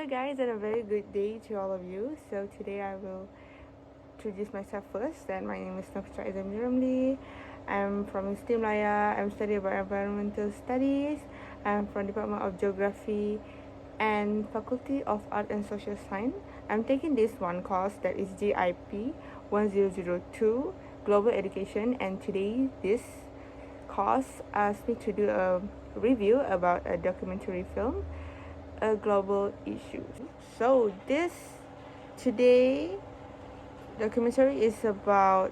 guys, and a very good day to all of you. So today I will introduce myself first. And my name is Ismail. I'm from STEM Laya. I'm studying about environmental studies. I'm from Department of Geography and Faculty of Art and Social Science. I'm taking this one course that is GIP 1002 Global Education, and today this course asked me to do a review about a documentary film, a global issue. So this today documentary is about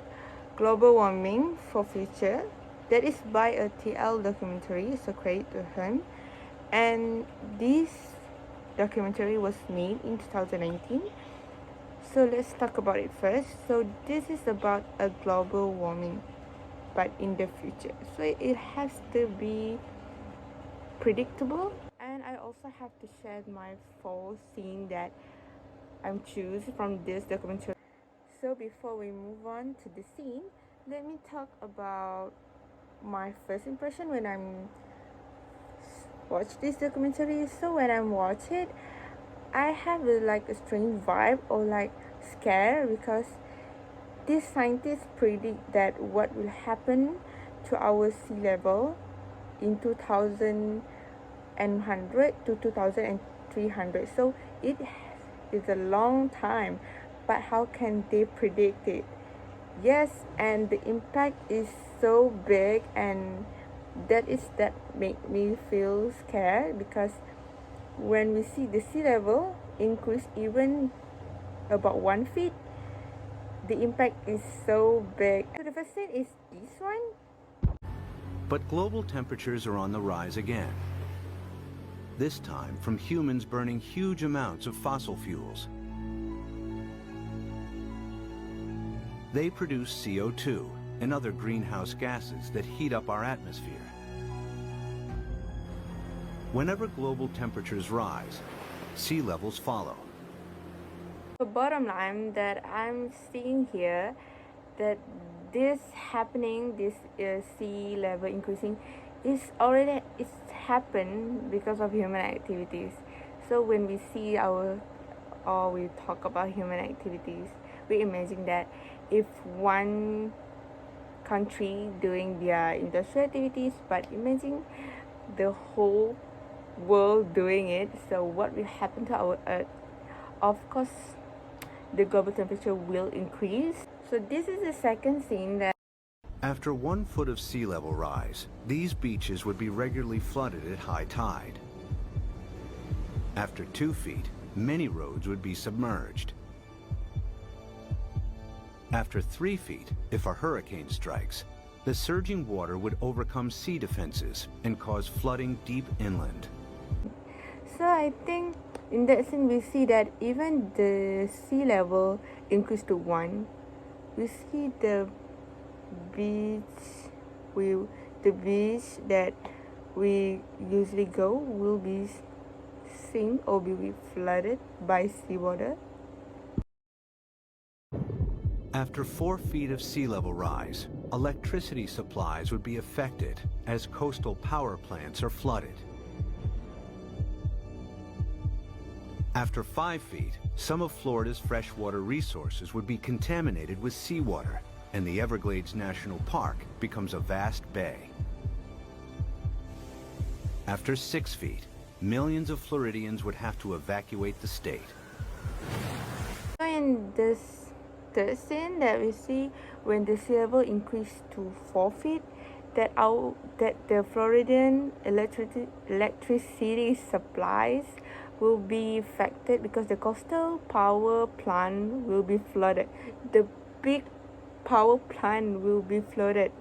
global warming for future. That is by a TL documentary, so credit to him. And this documentary was made in 2019. So let's talk about it first. So this is about a global warming, but in the future. So it has to be predictable. And I also have to share my full scene that I'm choose from this documentary. So before we move on to the scene, let me talk about my first impression when I'm watch this documentary. So when I watch it, I have like a strange vibe or like scare, because these scientists predict that what will happen to our sea level in 2100 to 2300. So it is a long time, but how can they predict it? Yes, and the impact is so big, and that make me feel scared, because when we see the sea level increase even about 1 feet, the impact is so big. So the first thing is this one. But global temperatures are on the rise again. This time from humans burning huge amounts of fossil fuels. They produce CO2 and other greenhouse gases that heat up our atmosphere. Whenever global temperatures rise, sea levels follow. The bottom line that I'm seeing here, that this happening, this sea level increasing, it's happened because of human activities. So when we see we talk about human activities, we imagine that if one country doing their industrial activities, but imagine the whole world doing it, so what will happen to our earth? Of course, the global temperature will increase. So this is the second scene that after 1 foot of sea level rise, these beaches would be regularly flooded at high tide. After 2 feet, many roads would be submerged. After 3 feet, if a hurricane strikes, the surging water would overcome sea defenses and cause flooding deep inland. So I think in that scene we see that even the sea level increased to 1. We see the beach that we usually go will be sink or will be flooded by seawater. After 4 feet of sea level rise, electricity supplies would be affected as coastal power plants are flooded. After 5 feet, some of Florida's freshwater resources would be contaminated with seawater, and the Everglades National Park becomes a vast bay. After 6 feet, millions of Floridians would have to evacuate the state. In this third scene that we see, when the sea level increased to 4 feet, that the Floridian electricity supplies will be affected, because the coastal power plant will be flooded. The big power plant will be flooded.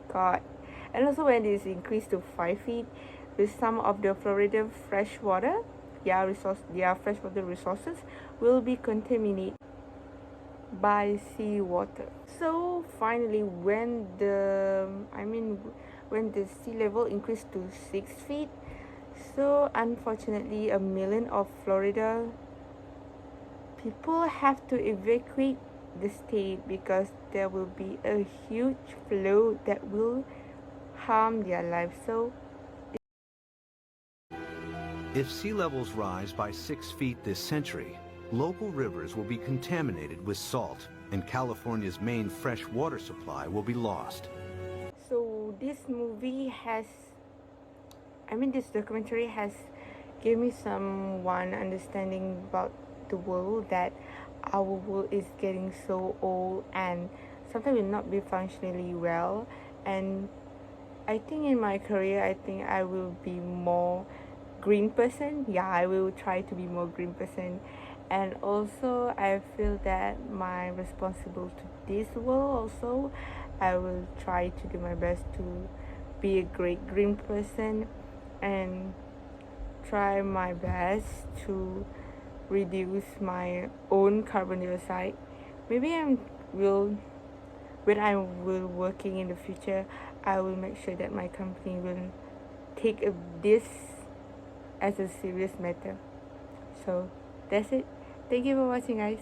God. And also when this increased to 5 feet, with some of the Florida freshwater, their freshwater resources will be contaminated by seawater. So finally, when the sea level increased to 6 feet, so unfortunately, a million of Florida people have to evacuate the state, because there will be a huge flood that will harm their lives. So If sea levels rise by 6 feet this century, local rivers will be contaminated with salt, and California's main fresh water supply will be lost. So this this documentary has given me some one understanding about the world, that our world is getting so old and sometimes will not be functionally well. And I think in my career, I think I will be more green person. Yeah, I will try to be more green person. And also I feel that my responsible to this world also, I will try to do my best to be a great green person and try my best to reduce my own carbon dioxide. Maybe I will when I will working in the future, I will make sure that my company will take this as a serious matter. So that's it. Thank you for watching, guys.